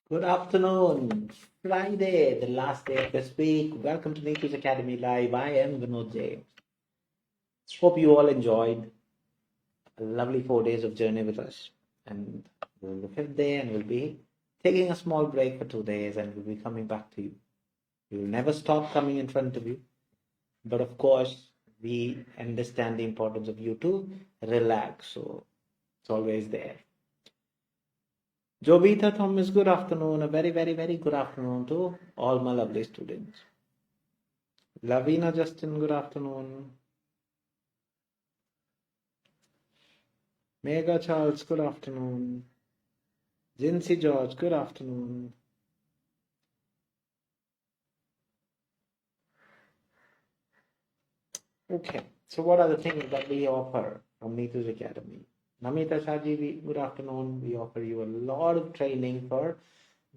Good afternoon. Friday, the last day of this week. Welcome to Neetu's Academy Live. I am Vinod James. Hope you all enjoyed a lovely 4 days of journey with us. And this is the fifth day, and we'll be taking a small break for 2 days, and we'll be coming back to you. We will never stop coming in front of you. But of course, we understand the importance of you to relax. So it's always there. Jobita Thomas, good afternoon. A very, very, very good afternoon to all my lovely students. Lavina Justin, good afternoon. Megha Charles, good afternoon. Jincy George, good afternoon. Okay, so what are the things that we offer from Neetu's Academy? Namita Shaji, good afternoon. We offer you a lot of training for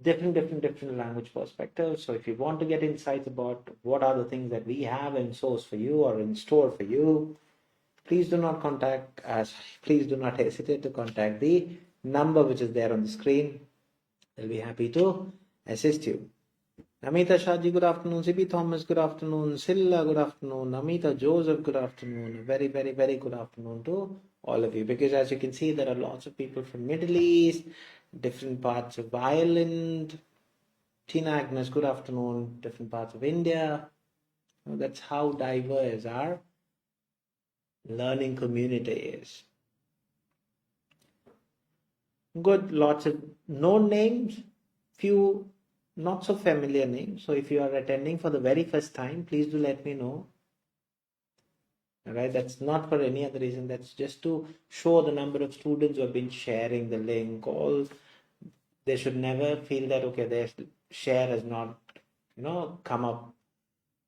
different language perspectives. So if you want to get insights about what are the things that we have in source for you or in store for you, please do not contact us. Please do not hesitate to contact the number which is there on the screen. We'll be happy to assist you. Namita Shaji, good afternoon. Sibi Thomas, good afternoon. Silla, good afternoon. Namita Joseph, good afternoon. Very, very, very good afternoon to all of you. Because as you can see, there are lots of people from Middle East, different parts of Ireland. Tina Agnes, good afternoon. Different parts of India. That's how diverse our learning community is. Good, lots of known names, few not so familiar names. So if you are attending for the very first time, please do let me know. All right, that's not for any other reason. That's just to show the number of students who have been sharing the link. All they should never feel that okay, their share has not, come up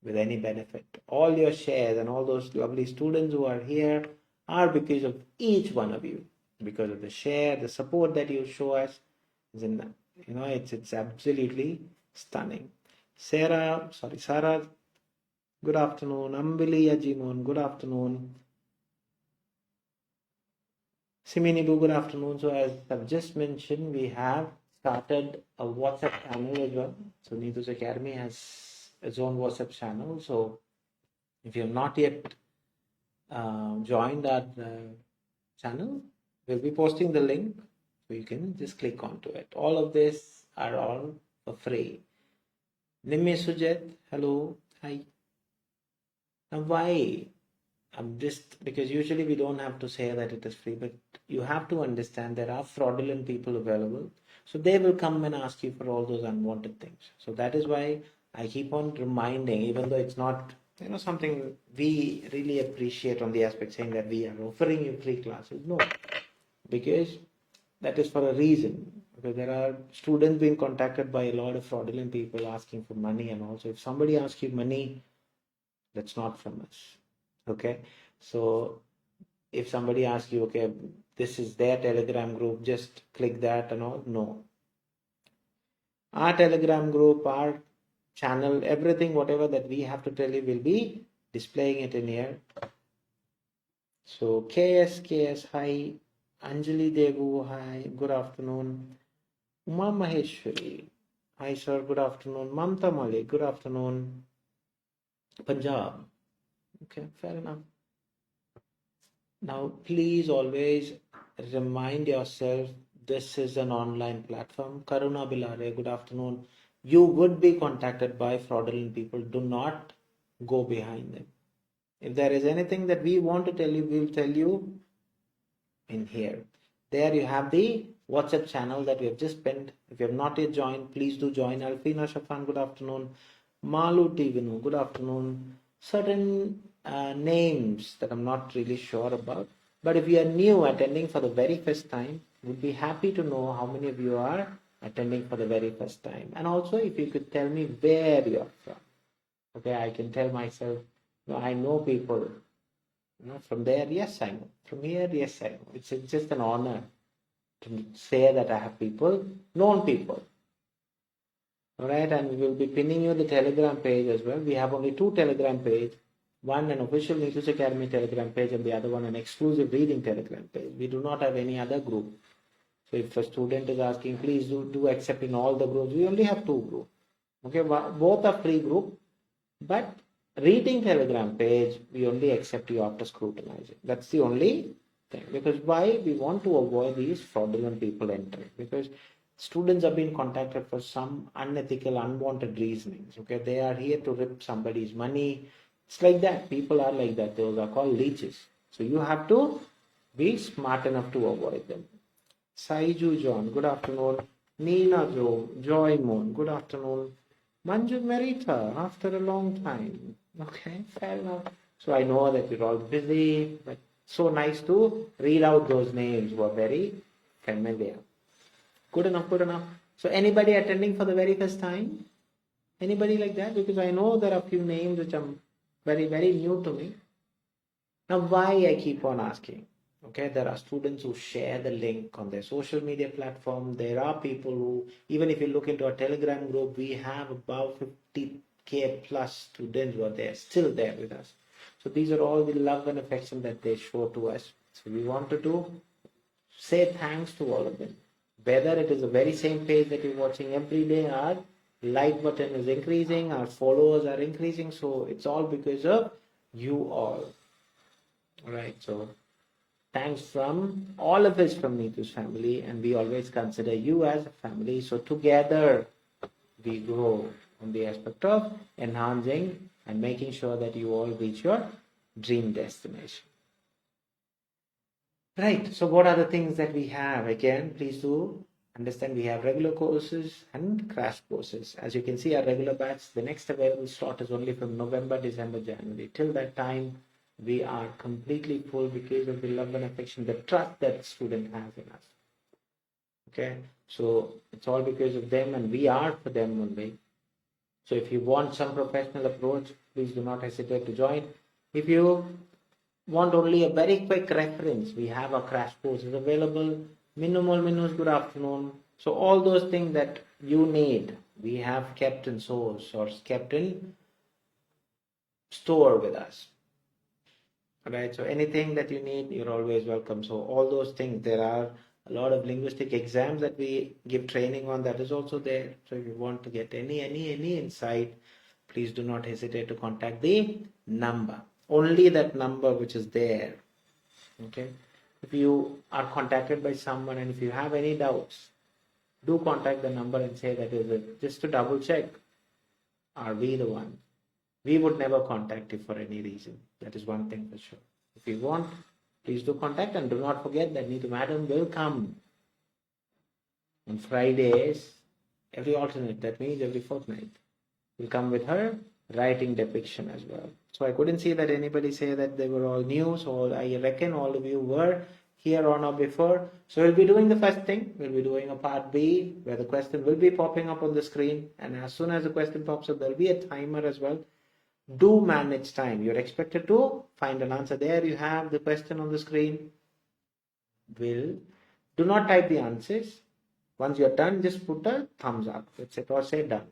with any benefit. All your shares and all those lovely students who are here are because of each one of you, because of the share, the support that you show us. It's absolutely stunning. Sarah, good afternoon. Ambili Ajimon, good afternoon. Siminibu, good afternoon. So as I've just mentioned, we have started a WhatsApp channel as well. So Neetu's Academy has its own WhatsApp channel. So if you have not yet joined our channel, we'll be posting the link. So you can just click onto it. All of this are all for free. Nimmi Sujat, hello, hi. Now why? I'm just because usually we don't have to say that it is free, but you have to understand there are fraudulent people available. So they will come and ask you for all those unwanted things. So that is why I keep on reminding, even though it's not something we really appreciate on the aspect saying that we are offering you free classes. No, because that is for a reason. Because there are students being contacted by a lot of fraudulent people asking for money, and also if somebody asks you money, that's not from us. Okay, so if somebody asks you, okay, this is their Telegram group, just click that and all. No, our Telegram group, our channel, everything, whatever that we have to tell you, will be displaying it in here. So KS, hi. Anjali Devu, hi. Good afternoon. Uma Maheshwari, hi sir, good afternoon. Mamta Malik, good afternoon. Punjab. Okay, fair enough. Now, please always remind yourself this is an online platform. Karuna Bilare, good afternoon. You would be contacted by fraudulent people. Do not go behind them. If there is anything that we want to tell you, we will tell you in here. There you have the WhatsApp channel that we have just pinned. If you have not yet joined, please do join. Alfina Shafan, good afternoon. Malu Tivinu, good afternoon. Certain names that I'm not really sure about. But if you are new attending for the very first time, would be happy to know how many of you are attending for the very first time. And also if you could tell me where you are from. Okay, I can tell myself, I know people. From there, yes, I know. From here, yes, I know. It's just an honor to say that I have people, known people. All right, and we will be pinning you the Telegram page as well. We have only 2 Telegram page. One, an official Neetu's Academy Telegram page, and the other one, an exclusive reading Telegram page. We do not have any other group. So if a student is asking, please do accept in all the groups, we only have 2 groups. Okay, both are free group, but reading Telegram page, we only accept you after scrutinizing. That's the only thing. Because why? We want to avoid these fraudulent people entering. Because students have been contacted for some unethical, unwanted reasonings. Okay, they are here to rip somebody's money. It's like that. People are like that. Those are called leeches. So you have to be smart enough to avoid them. Saiju John, good afternoon. Nina Joy Moon, good afternoon. Manju Merita, after a long time. Okay, fair enough. So I know that you're all busy, but so nice to read out those names who are very familiar. Good enough, good enough. So anybody attending for the very first time? Anybody like that? Because I know there are a few names which are very, very new to me. Now, why I keep on asking? Okay, there are students who share the link on their social media platform. There are people who, even if you look into our Telegram group, we have about 50K plus students who are there, still there with us. So these are all the love and affection that they show to us. So we wanted to say thanks to all of them. Whether it is the very same page that you're watching every day, our like button is increasing, our followers are increasing. So it's all because of you all. All right, so thanks from all of us from Neetu's family, and we always consider you as a family. So together we grow on the aspect of enhancing and making sure that you all reach your dream destination. Right, so what are the things that we have? Again, please do understand we have regular courses and crash courses. As you can see, our regular batch, the next available slot is only from November, December, January. Till that time, we are completely full because of the love and affection, the trust that the student has in us. Okay, so it's all because of them, and we are for them only. So if you want some professional approach, please do not hesitate to join. If you want only a very quick reference, we have a crash courses available. Minimal minus good afternoon. So all those things that you need, we have kept in source or kept in store with us. Right, so anything that you need, you're always welcome. So all those things, there are a lot of linguistic exams that we give training on, that is also there. So if you want to get any insight, please do not hesitate to contact the number, only that number which is there. Okay, if you are contacted by someone and if you have any doubts, do contact the number and say that is it, just to double check, are we the one? We would never contact you for any reason. That is one thing for sure. If you want, please do contact, and do not forget that Neetu Madam will come on Fridays, every alternate, that means every fortnight. Will come with her writing depiction as well. So I couldn't see that anybody say that they were all new. So I reckon all of you were here on or before. So we'll be doing the first thing. We'll be doing a part B where the question will be popping up on the screen. And as soon as the question pops up, there'll be a timer as well. Do manage time. You're expected to find an answer. There you have the question on the screen. Do not type the answers. Once you're done, just put a thumbs up. That's it, or say done.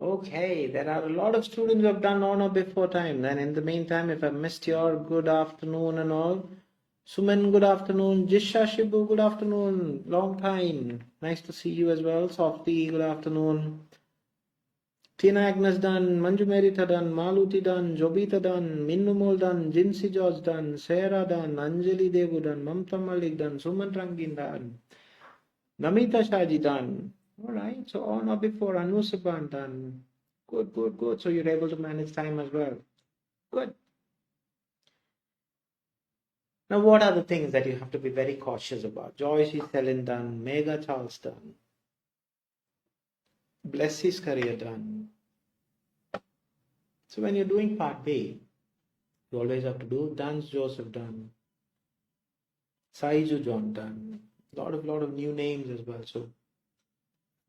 Okay, there are a lot of students who have done on or before time. And in the meantime, if I missed your good afternoon and all, Suman, good afternoon. Jisha Shibu, good afternoon. Long time. Nice to see you as well. Softy, good afternoon. Tina Agnes done, Manju Merita done, Maluti done, Jobita done, Minnumol done, Jinsi George done, Sarah done, Anjali Devu done, Mamta Malik done, Suman Rangin done, Namita Shaji done. All right, so on or before, Anu Saban done. Good, good, good. So you're able to manage time as well. Good. Now, what are the things that you have to be very cautious about? Joyce Selin done, Mega Charles done, Blessie's career done. So when you're doing part B, you always have to do Dance Joseph done, Saiju John done. Lot of new names as well. So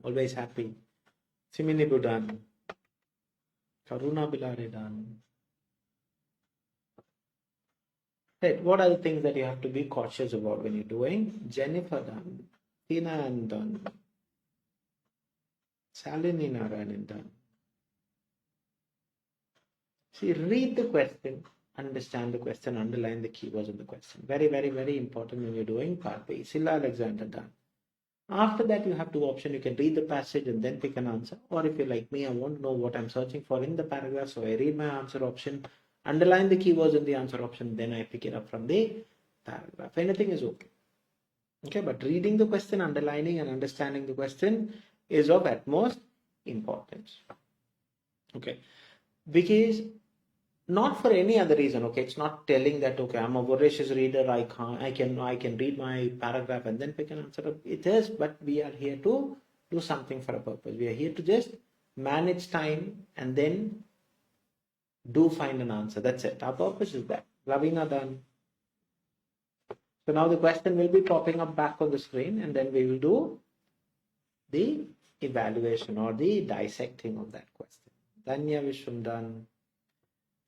always happy. Siminibu done, Karuna Bilare done. Right. What are the things that you have to be cautious about when you're doing? Jennifer done, Tina Ann done, Salini Narayanan done. See, read the question, understand the question, underline the keywords in the question. Very, very, very important when you're doing part B. Silla Alexander done. After that, you have two options. You can read the passage and then pick an answer. Or if you're like me, I want to know what I'm searching for in the paragraph. So I read my answer option, underline the keywords in the answer option, then I pick it up from the paragraph. Anything is okay. Okay, but reading the question, underlining and understanding the question is of utmost importance. Okay, because not for any other reason. Okay, it's not telling that okay, I'm a voracious reader, I can read my paragraph and then pick an answer. It is, but we are here to do something for a purpose. We are here to just manage time and then do find an answer. That's it. Our purpose is that. Lavina done. So now the question will be popping up back on the screen and then we will do the evaluation or the dissecting of that question. Danya Vishwam done.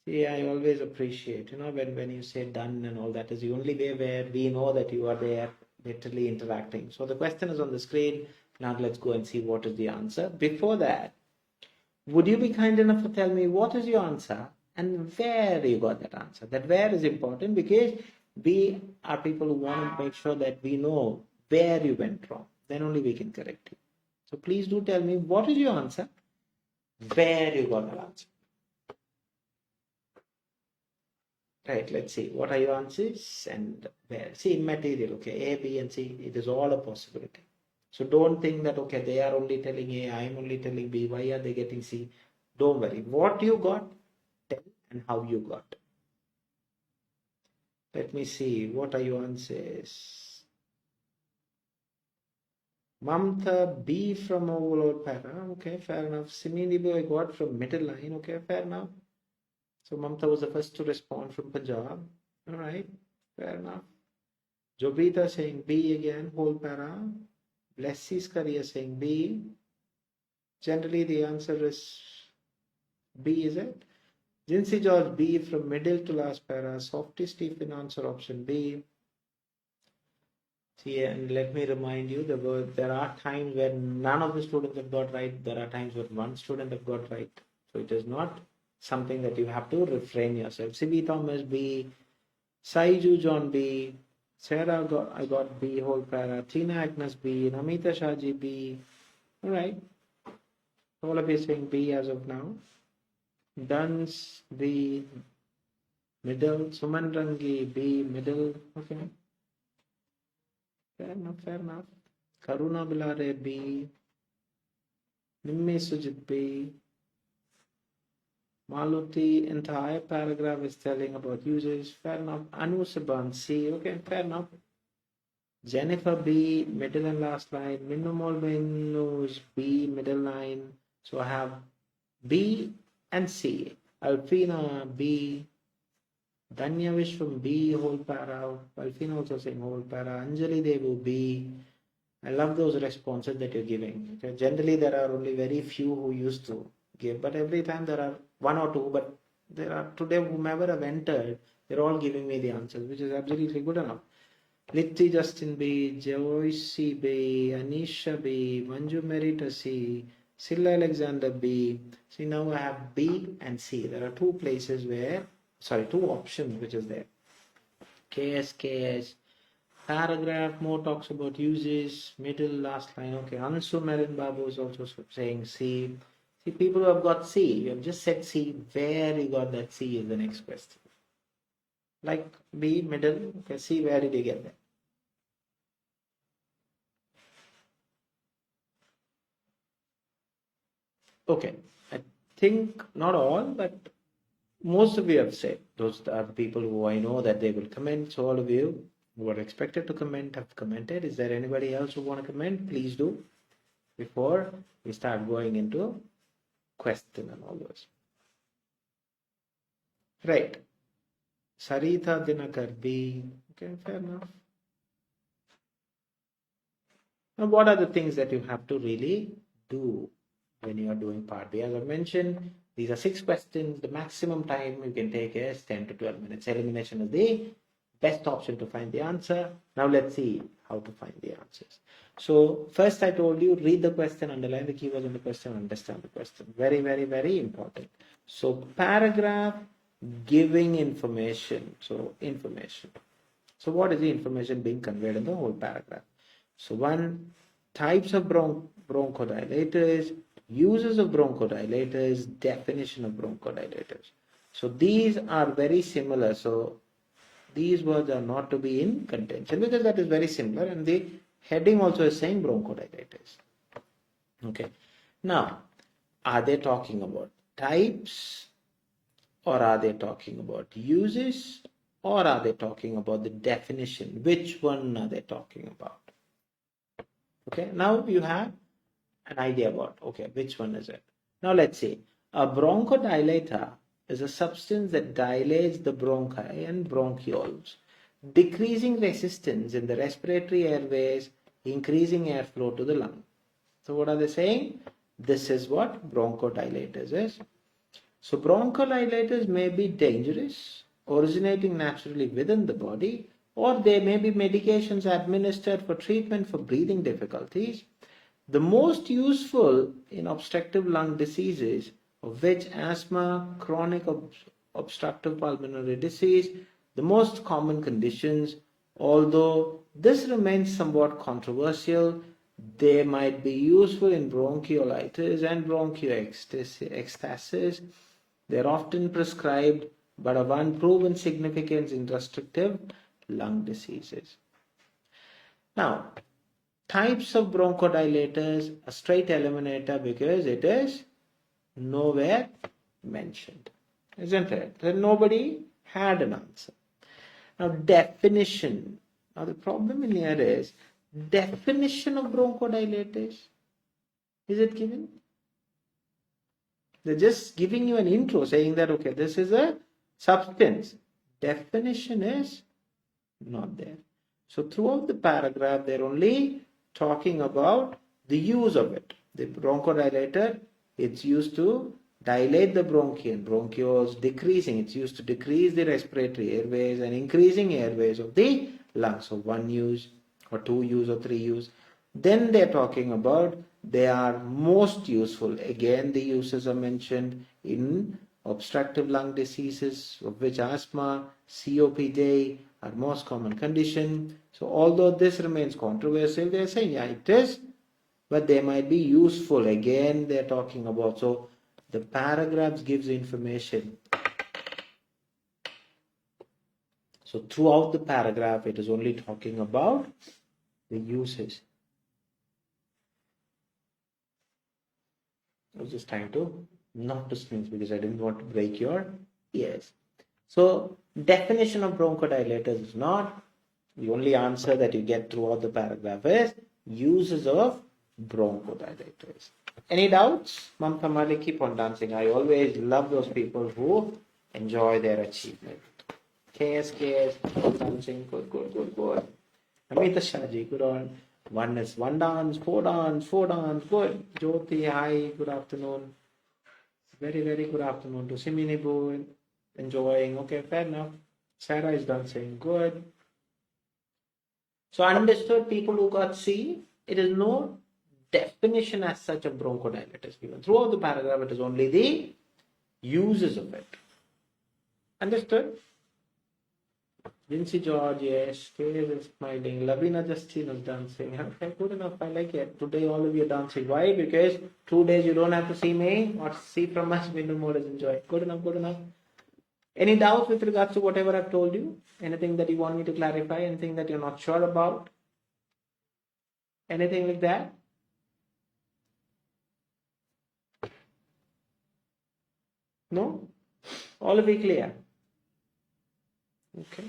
See, I always appreciate, when you say done and all that is the only way where we know that you are there literally interacting. So the question is on the screen. Now let's go and see what is the answer. Before that, would you be kind enough to tell me what is your answer and where you got that answer? That where is important because we are people who want to make sure that we know where you went wrong. Then only we can correct you. So please do tell me what is your answer, where you got that answer. Right, let's see. What are your answers and where? See, in material, okay, A, B, and C, it is all a possibility. So don't think that, okay, they are only telling A, I am only telling B, why are they getting C? Don't worry. What you got, tell and how you got. Let me see. What are your answers? Mamta, B from overall para. Okay, fair enough. Siminibu, I got from middle line. Okay, fair enough. So Mamta was the first to respond from Punjab. All right, fair enough. Jobita saying B again, whole para. Blessie's career saying B. Generally, the answer is B, is it? Jinsi George B from middle to last para. Softy Stephen answer option B. See, and let me remind you, there are times where none of the students have got right. There are times where one student have got right. So it is not something that you have to refrain yourself. C.B. Thomas B, Saiju John B, Sarah I got B whole para, Tina Agnes B, Namita Shaji B. All right. All of you saying B as of now. Duns B, middle. Suman Rangi B, middle. Okay. Fair enough, fair enough. Karuna Bilare B, Nimmi Sujit B. Maluti, entire paragraph is telling about users. Fair enough. Anu Saban C. Okay, fair enough. Jennifer B, middle and last line. Minumol Menus B, middle line. So I have B and C. Alfina B. Danya Vishwam B, whole para. Alfina also saying whole para. Anjali Devu B. I love those responses that you're giving. Okay? Generally, there are only very few who used to give, but every time there are one or two, but there are today whomever have entered, they're all giving me the answers, which is absolutely good enough. Litti Justin B, Joyce B, Anisha B, Manju Merita C, Silla Alexander B. See, now I have B and C. There are two places where, two options which is there. KS. Paragraph more talks about uses, middle, last line. Okay, Ansu Marin Babu is also saying C. See, people who have got C, you have just said C. Where you got that C is the next question. Like B, middle. Okay, C, where did you get that? Okay, I think not all, but most of you have said. Those are the people who I know that they will comment. So all of you who are expected to comment have commented. Is there anybody else who want to comment? Please do before we start going into question and all those. Right. Sarita Dinakar B. Okay, fair enough. Now, what are the things that you have to really do when you are doing part B? As I mentioned, these are 6 questions. The maximum time you can take is 10 to 12 minutes. Elimination is the best option to find the answer. Now let's see how to find the answers. So first I told you, read the question, underline the keywords in the question, understand the question. Very, very, very important. So paragraph giving information. So information. So what is the information being conveyed in the whole paragraph? So one, types of bronchodilators, uses of bronchodilators, definition of bronchodilators. So these are very similar. So these words are not to be in contention because that is very similar, and the heading also is saying bronchodilators. Okay. Now, are they talking about types, or are they talking about uses, or are they talking about the definition? Which one are they talking about? Okay, now you have an idea about, okay, which one is it? Now let's see. A bronchodilator is a substance that dilates the bronchi and bronchioles, decreasing resistance in the respiratory airways, increasing airflow to the lung. So what are they saying? This is what bronchodilators is. So bronchodilators may be dangerous, originating naturally within the body, or they may be medications administered for treatment for breathing difficulties. The most useful in obstructive lung diseases, of which asthma, chronic obstructive pulmonary disease, the most common conditions. Although this remains somewhat controversial, they might be useful in bronchiolitis and bronchiectasis. They are often prescribed but of unproven significance in restrictive lung diseases. Now, types of bronchodilators, a straight eliminator because it is nowhere mentioned, isn't it? Then nobody had an answer. Now, definition. Now, the problem in here is definition of bronchodilators. Is it given? They're just giving you an intro saying that, okay, this is a substance. Definition is not there. So throughout the paragraph, they're only talking about the use of it. The bronchodilator, it's used to dilate the bronchioles, decreasing. It's used to decrease the respiratory airways and increasing airways of the lungs. So 1 use or 2 use or 3 use. Then they're talking about they are most useful. Again, the uses are mentioned in obstructive lung diseases, of which asthma, COPD are most common condition. So although this remains controversial, they're saying, yeah, it is, but they might be useful. Again, they're talking about, so the paragraphs gives information. So throughout the paragraph, it is only talking about the uses. I was just trying to not to sneeze because I didn't want to break your ears. So definition of bronchodilators is not. The only answer that you get throughout the paragraph is uses of bronchodilators. Any doubts? Mamta Mali, keep on dancing. I always love those people who enjoy their achievement. KS, dancing, good. Amita Shaji, good on. Oneness, 1 dance, 4 dance, good. Jyoti, hi, good afternoon. Very, very good afternoon to Siminibu, enjoying. Okay, fair enough. Sarah is dancing, good. So understood, people who got C, it is no definition as such of bronchodilators given. Throughout the paragraph, it is only the uses of it. Understood? Vinci George, yes. Kay is smiling. Lavina Justine is dancing. Okay, good enough. I like it. Today, all of you are dancing. Why? Because 2 days you don't have to see me or see from us. We know more is enjoy. Good enough, good enough. Any doubts with regards to whatever I've told you? Anything that you want me to clarify? Anything that you're not sure about? Anything like that? No? All of you clear? Okay.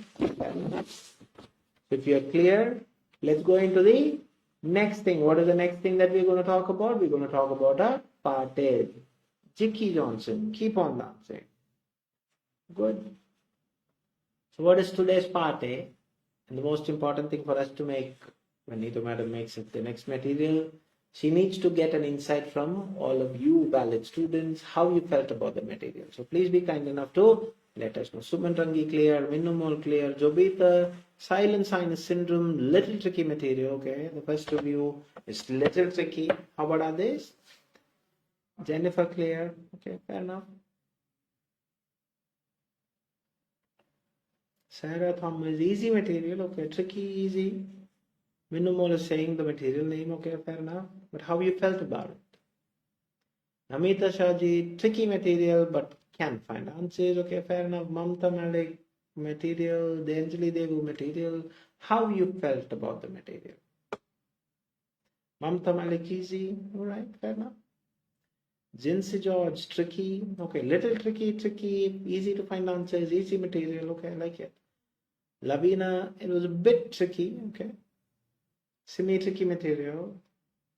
If you're clear, let's go into the next thing. What is the next thing that we're going to talk about? We're going to talk about a party. Jickie Johnson, keep on dancing. Good. So what is today's party? And the most important thing for us to make, when Neetu madam makes it the next material, she needs to get an insight from all of you valid students, how you felt about the material. So please be kind enough to let us know. Suman Rangi clear, Minumol clear, Jobita, silent sinus syndrome, little tricky material. Okay, the first review is little tricky. How about others? Jennifer clear. Okay, fair enough. Sarah Thomas, easy material. Okay, tricky, easy. Minumol is saying the material name. Okay, fair enough. But how you felt about it? Amita Shahji, tricky material, but can find answers. Okay, fair enough. Mamta Malik, material. Deanjali Devu, material. How you felt about the material? Mamta Malik, easy. All right, fair enough. Jinsi George, tricky. Okay, little tricky, easy to find answers, easy material. Okay, I like it. Lavina, it was a bit tricky. Okay. Semi-tricky material.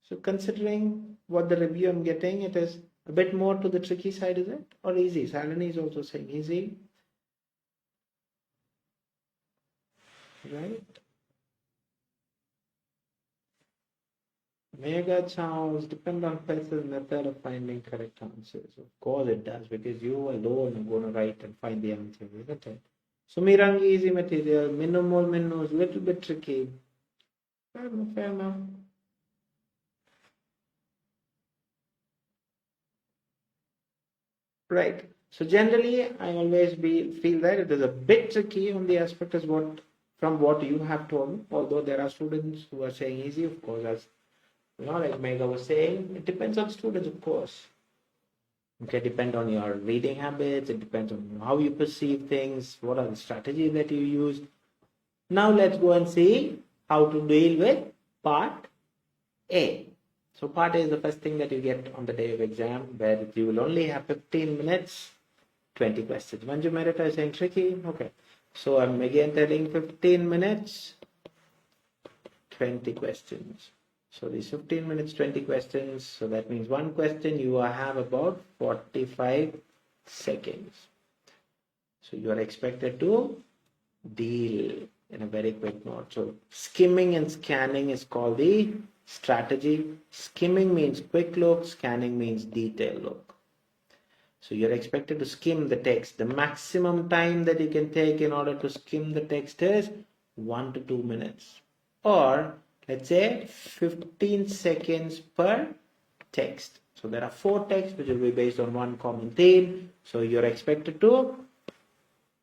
So considering what the review I'm getting, it is a bit more to the tricky side, is it? Or easy? Salini is also saying easy. Right? Mega Chow's depend on person's method of finding correct answers. Of course it does, because you alone are going to write and find the answer, isn't it? So Mirangi, easy material. Minumol Minnu is a little bit tricky. Fair enough, fair enough. Right. So generally, I always feel that it is a bit tricky on the aspect as from what you have told me. Although there are students who are saying easy, of course, as like Megha was saying, it depends on students, of course. Okay, depend on your reading habits. It depends on how you perceive things. What are the strategies that you use? Now let's go and see how to deal with part A. So part A is the first thing that you get on the day of exam, where you will only have 15 minutes, 20 questions. Manju Merita is saying tricky. Okay. So I'm again telling 15 minutes, 20 questions. So these 15 minutes, 20 questions. So that means one question you have about 45 seconds. So you are expected to deal in a very quick note. So skimming and scanning is called the strategy. Skimming means quick look, scanning means detailed look. So you're expected to skim the text. The maximum time that you can take in order to skim the text is 1 to 2 minutes. Or let's say 15 seconds per text. So there are 4 texts which will be based on one common theme. So you're expected to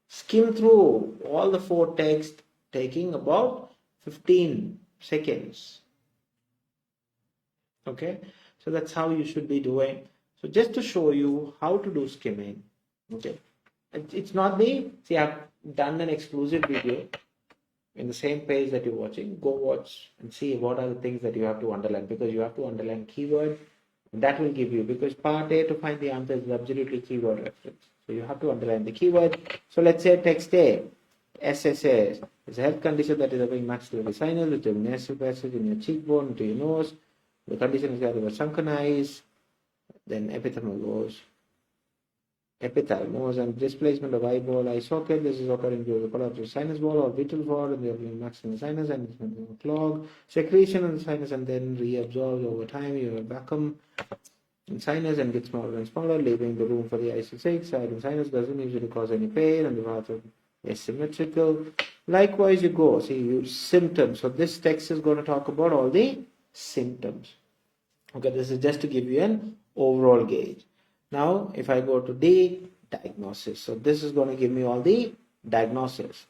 skim through all the 4 texts, taking about 15 seconds. Okay, so that's how you should be doing. So just to show you how to do skimming. Okay, it's not see, I've done an exclusive video in the same page that you're watching. Go watch and see what are the things that you have to underline, because you have to underline keywords. That will give you, because part A to find the answer is absolutely keyword reference. So you have to underline the keyword. So let's say text A, SSS, is a health condition that is having maxillary sinus, which is a nasal passage in your cheekbone into your nose. The condition is either sunken eyes, then epithalmos and displacement of eyeball, eye socket. This is occurring due to the collapse of sinus wall or vital wall in the maxillary sinus, and it's clog, secretion in the sinus, and then reabsorbs over time. You have vacuum in sinus and gets smaller and smaller, leaving the room for the ice to sink. Side in sinus doesn't usually cause any pain, and the path is symmetrical. Likewise, you go see symptoms. So this text is going to talk about all the symptoms. Okay, this is just to give you an overall gauge. Now, if I go to D, diagnosis. So this is going to give me all the diagnosis.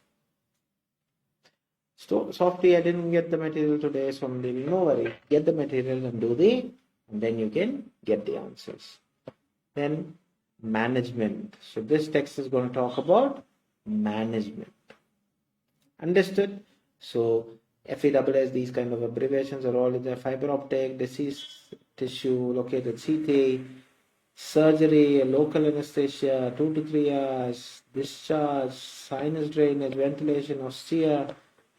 So softly, I didn't get the material today, so I'm leaving. No worry. Get the material and and then you can get the answers. Then management. So this text is going to talk about management. Understood? So FESS, these kind of abbreviations are all in the fiber optic, disease tissue located CT, surgery, local anesthesia, 2 to 3 hours, discharge, sinus drainage, ventilation, austere,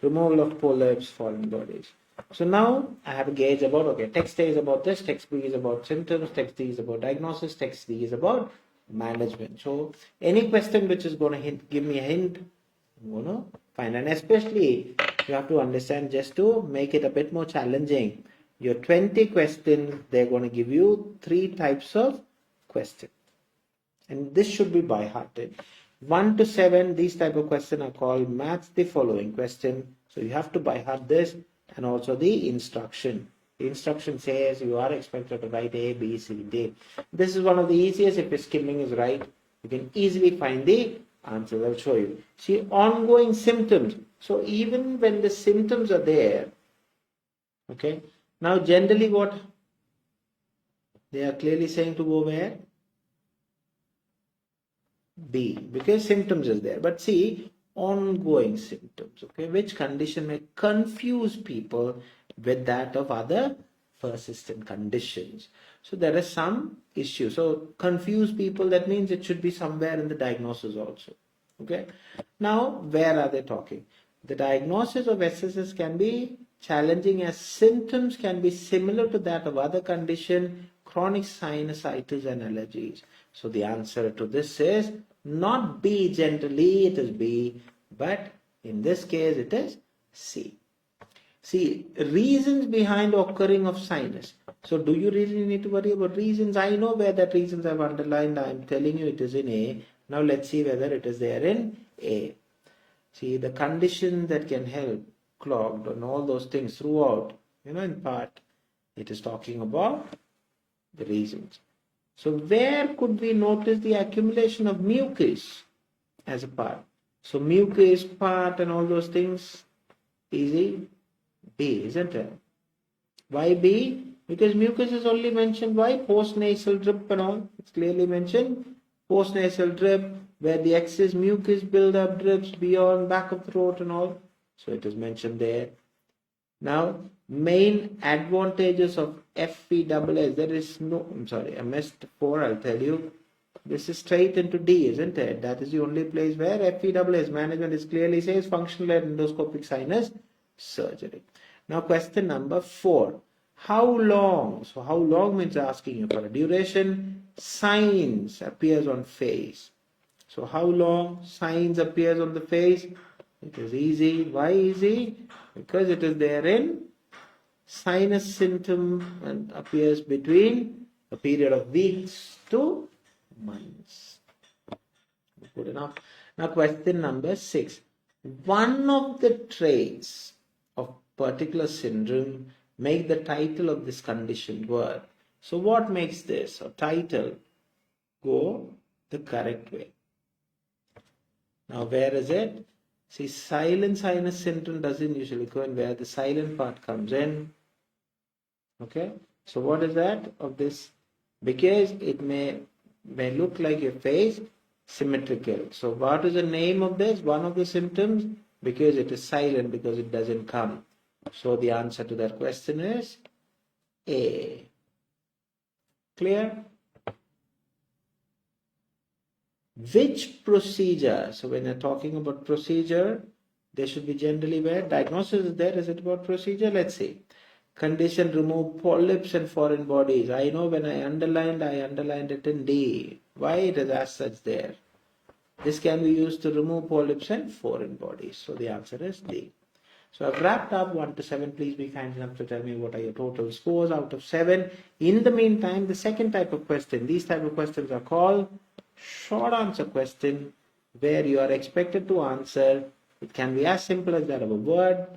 removal of polyps, foreign bodies. So now I have a gauge about, okay, text A is about this, text B is about symptoms, text D is about diagnosis, text C is about management. So any question which is going to give me a hint, I'm going to find. And especially you have to understand, just to make it a bit more challenging, your 20 questions, they're going to give you 3 types of questions. And this should be by hearted. 1 to 7, these type of questions are called match the following question. So you have to by heart this, and also the instruction. The instruction says you are expected to write A, B, C, D. This is one of the easiest. If your skimming is right, you can easily find the answer. I'll show you. See, ongoing symptoms. So even when the symptoms are there, okay. Now generally what they are clearly saying to go where? B, because symptoms is there. But see, ongoing symptoms, okay, which condition may confuse people with that of other persistent conditions. So there is some issue. So confuse people, that means it should be somewhere in the diagnosis also. Okay. Now, where are they talking? The diagnosis of SSS can be challenging as symptoms can be similar to that of other condition, chronic sinusitis and allergies. So the answer to this is not B. Generally it is B, but in this case it is C. See, reasons behind occurring of sinus. So do you really need to worry about reasons? I know where that reasons I've underlined. I'm telling you it is in A. Now let's see whether it is there in A. See, the condition that can help, clogged and all those things throughout, in part, it is talking about the reasons. So where could we notice the accumulation of mucus as a part? So mucus, part and all those things, easy, B, isn't it? Why B? Because mucus is only mentioned. Why? Post-nasal drip and all. It's clearly mentioned. Post-nasal drip, where the excess mucus build-up drips beyond back of throat and all. So it is mentioned there. Now, main advantages of FESS. There is no, I'm sorry, I missed 4, I'll tell you. This is straight into D, isn't it? That is the only place where FESS management is clearly says functional endoscopic sinus surgery. Now, question number 4. How long? So, how long means asking you for a duration. Signs appears on face. So, how long signs appears on the face? It is easy. Why easy? Because it is there in sinus symptom and appears between a period of weeks to months. Good enough. Now question number 6. One of the traits of particular syndrome make the title of this condition word. So what makes this or title go the correct way? Now where is it? See, silent sinus syndrome doesn't usually go in where the silent part comes in. Okay. So what is that of this? Because it may look like your face symmetrical. So what is the name of this? One of the symptoms? Because it is silent, because it doesn't come. So the answer to that question is A. Clear? Which procedure? So when you're talking about procedure, there should be generally where diagnosis is there. Is it about procedure? Let's see. Condition remove polyps and foreign bodies. I know when I underlined it in D. Why it is as such there? This can be used to remove polyps and foreign bodies. So the answer is D. So I've wrapped up 1 to 7. Please be kind enough to tell me what are your total scores out of 7. In the meantime, the second type of question, these type of questions are called short answer question, where you are expected to answer. It can be as simple as that of a word,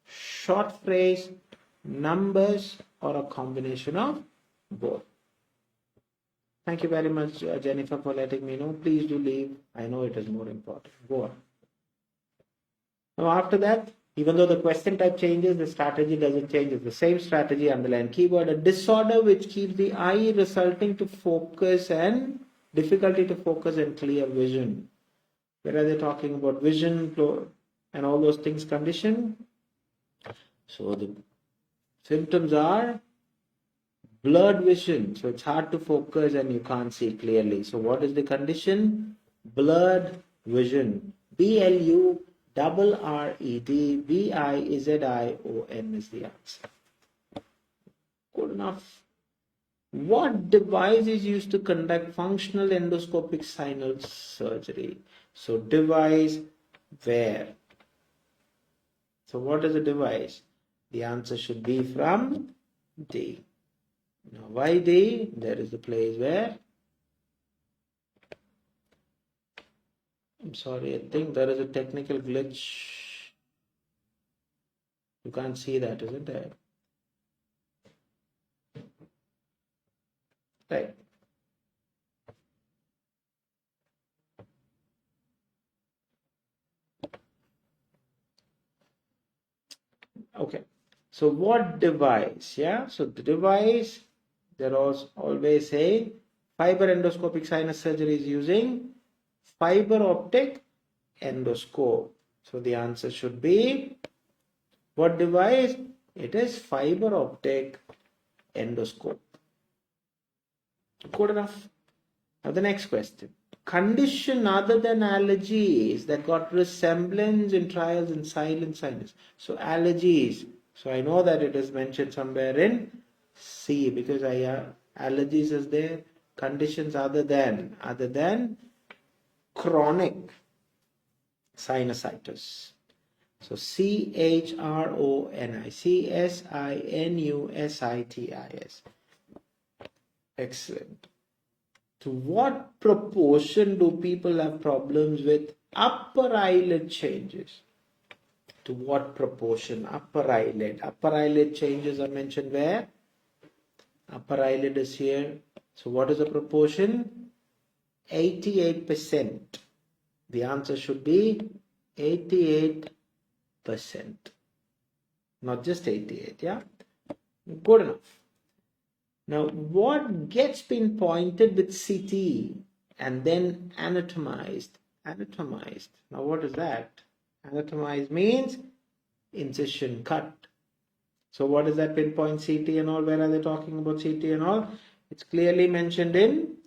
short phrase, numbers, or a combination of both. Thank you very much, Jennifer, for letting me know. Please do leave. I know it is more important. Go on. Now, after that, even though the question type changes, the strategy doesn't change. It's the same strategy, underline keyword. A disorder which keeps the eye resulting to focus and difficulty to focus and clear vision. Where are they talking about vision and all those things condition? So the symptoms are blurred vision. So it's hard to focus and you can't see clearly. So what is the condition? Blurred vision. BLURRED VIZION is the answer. Good enough. What device is used to conduct functional endoscopic sinus surgery? So device where? So what is a device? The answer should be from D. Now why D? There is the place where, I'm sorry, I think there is a technical glitch. You can't see that, isn't it? Right. Okay. So what device? Yeah. So the device, they're always saying fiber endoscopic sinus surgery is using fiber optic endoscope. So the answer should be what device? It is fiber optic endoscope. Good enough. Now the next question. Condition other than allergies that got resemblance in trials in silent sinus. So allergies. So I know that it is mentioned somewhere in C because allergies is there. Conditions other than chronic sinusitis. So CHRONICSINUSITIS. Excellent. To what proportion do people have problems with upper eyelid changes? To what proportion? Upper eyelid. Upper eyelid changes are mentioned where? Upper eyelid is here. So what is the proportion? 88%. The answer should be 88%. Not just 88, yeah? Good enough. Now, what gets pinpointed with CT and then anatomized? Anatomized. Now, what is that? Anatomized means incision cut. So, what is that pinpoint CT and all? Where are they talking about CT and all? It's clearly mentioned in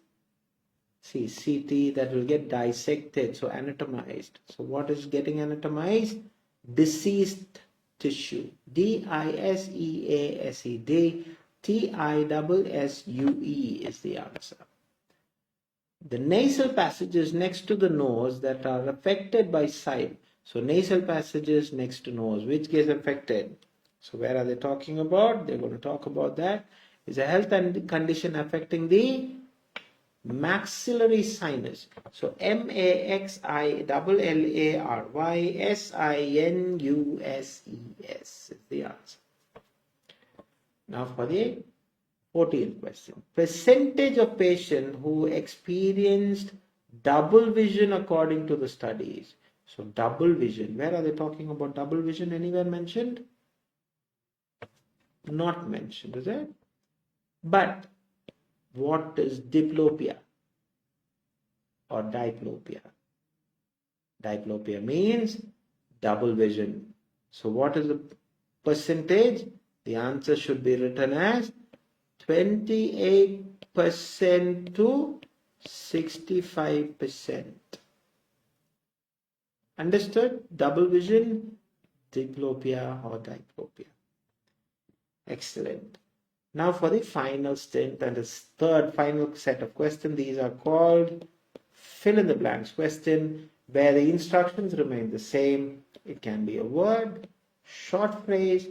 CT that will get dissected. So, anatomized. So, what is getting anatomized? Diseased tissue. DISEASED. TISSUE is the answer. The nasal passages next to the nose that are affected by side. So nasal passages next to nose, which gets affected? So where are they talking about? They're going to talk about that. Is a health and condition affecting the maxillary sinus. So MAXILLARYSINUSES is the answer. Now for the 14th question. Percentage of patients who experienced double vision according to the studies. So double vision. Where are they talking about double vision? Anywhere mentioned? Not mentioned, is it? But what is diplopia or diplopia? Diplopia means double vision. So what is the percentage? The answer should be written as 28% to 65%. Understood? Double vision, diplopia or diplopia. Excellent. Now for the final stint and the third final set of questions. These are called fill in the blanks question, where the instructions remain the same. It can be a word, short phrase,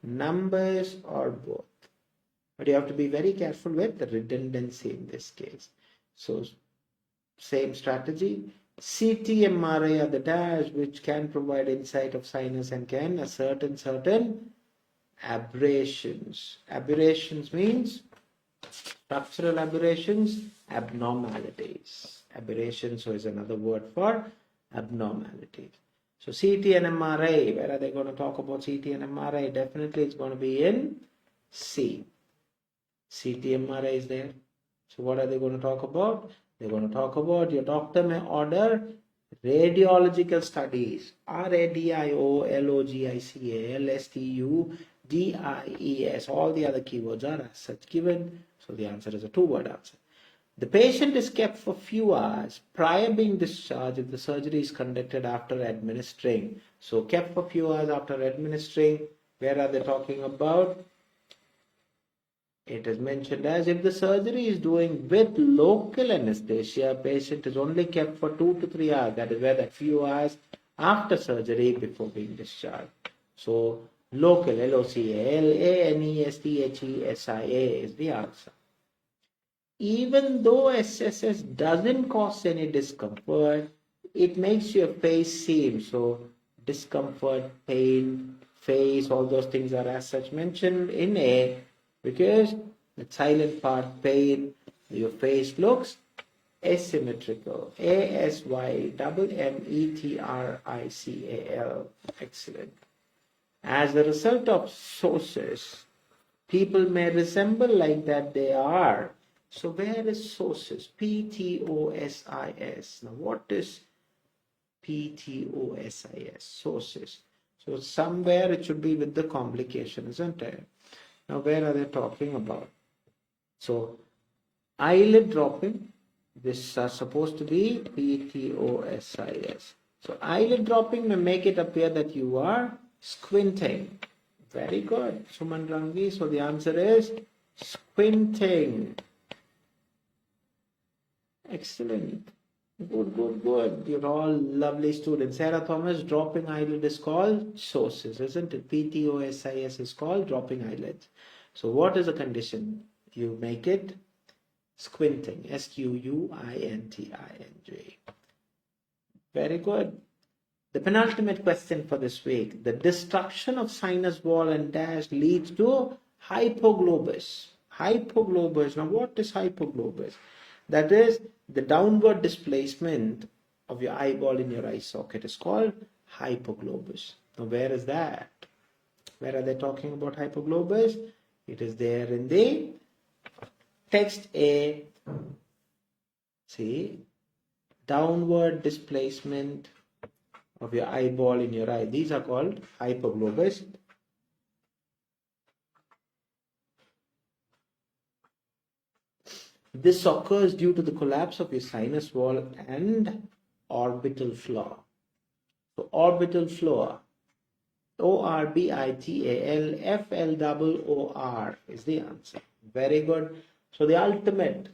numbers or both. But you have to be very careful with the redundancy in this case. So same strategy. CT MRI are the dash which can provide insight of sinus and can assert certain aberrations. Aberrations means Structural aberrations, abnormalities. Aberration, so is another word for abnormalities. So CT and MRI, where are they going to talk about CT and MRI? Definitely it's going to be in C. CT MRI is there. So what are they going to talk about? They're going to talk about your doctor may order radiological studies. RADIOLOGICALSTUDIES. All the other keywords are as such given. So the answer is a two-word answer. The patient is kept for few hours prior being discharged if the surgery is conducted after administering. So kept for few hours after administering. Where are they talking about? It is mentioned as if the surgery is doing with local anesthesia, patient is only kept for 2 to 3 hours. That is where that few hours after surgery before being discharged. So local, LOCALANESTHESIA is the answer. Even though SSS doesn't cause any discomfort, it makes your face seem so discomfort, pain, face, all those things are as such mentioned in A. Because the silent part, pain, your face looks asymmetrical. ASYMMETRICAL. Excellent. As a result of sources, people may resemble like that they are. So where is sources? PTOSIS. Now what is PTOSIS? Sources. So somewhere it should be with the complication, isn't it? Now, where are they talking about? So, eyelid dropping, this are supposed to be PTOSIS. So, eyelid dropping may make it appear that you are squinting. Very good, Suman Rangi. So, the answer is squinting. Excellent. Good, good, good. You're all lovely students. Sarah Thomas, dropping eyelid is called sources, isn't it? PTOSIS is called dropping eyelids. So what is the condition? You make it squinting. SQUINTING. Very good. The penultimate question for this week. The destruction of sinus wall and dash leads to hypoglobus. Hypoglobus. Now what is hypoglobus? That is the downward displacement of your eyeball in your eye socket is called hypoglobus. Now where is that? Where are they talking about hypoglobus? It is there in the text A. See, downward displacement of your eyeball in your eye. These are called hypoglobus. This occurs due to the collapse of your sinus wall and orbital floor. So orbital floor, ORBITALFLOOR is the answer. Very good. So the ultimate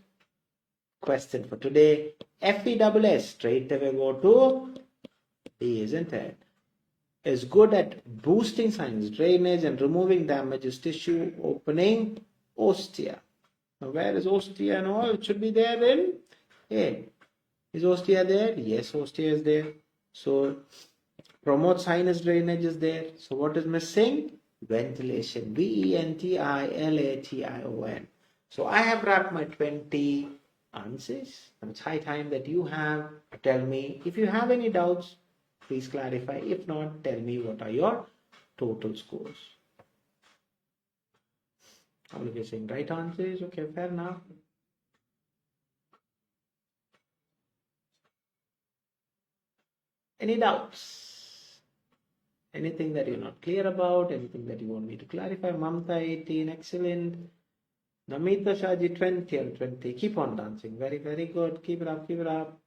question for today, FESS, straight away go to D, isn't it? Is good at boosting sinus drainage and removing damages tissue, opening ostia. Now where is ostia and all? It should be there in A. Is ostia there? Yes, ostia is there. So promote sinus drainage is there. So what is missing? Ventilation. VENTILATION. So I have wrapped my 20 answers. And it's high time that you have to tell me. If you have any doubts, please clarify. If not, tell me what are your total scores. All of you saying right answers. Okay, fair enough. Any doubts? Anything that you're not clear about? Anything that you want me to clarify? Mamta 18, excellent. Namita Shaji 20 and 20. Keep on dancing. Very, very good. Keep it up, keep it up.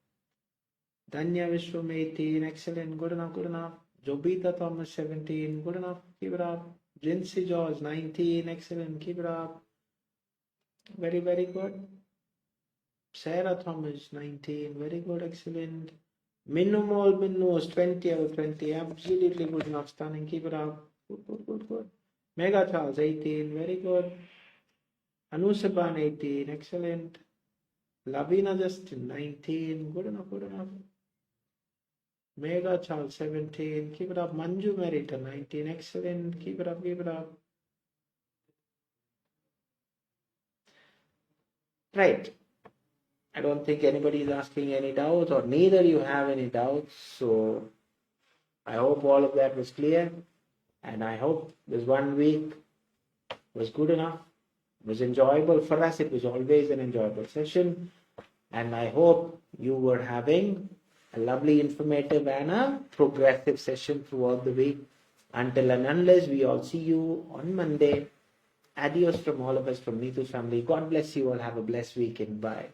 Danya Vishwam 18, excellent. Good enough, good enough. Jobita Thomas 17, good enough. Keep it up. Jinsey George 19, excellent. Keep it up. Very, very good. Sarah Thomas 19, very good, excellent. Minumol Minus 20 over 20, absolutely good enough, stunning. Keep it up. Good, good, good, good. Mega Charles 18, very good. Anusaban 18, excellent. Lavina Justin 19, good enough, good enough. Mega Charles 17, keep it up. Manju Merita 19, excellent. Keep it up, keep it up. Right. I don't think anybody is asking any doubts, or neither you have any doubts. So I hope all of that was clear, and I hope this 1 week was good enough. It was enjoyable for us. It was always an enjoyable session, and I hope you were having a lovely, informative, and a progressive session throughout the week. Until and unless we all see you on Monday. Adios from all of us from Neetu's family. God bless you all. Have a blessed weekend. Bye.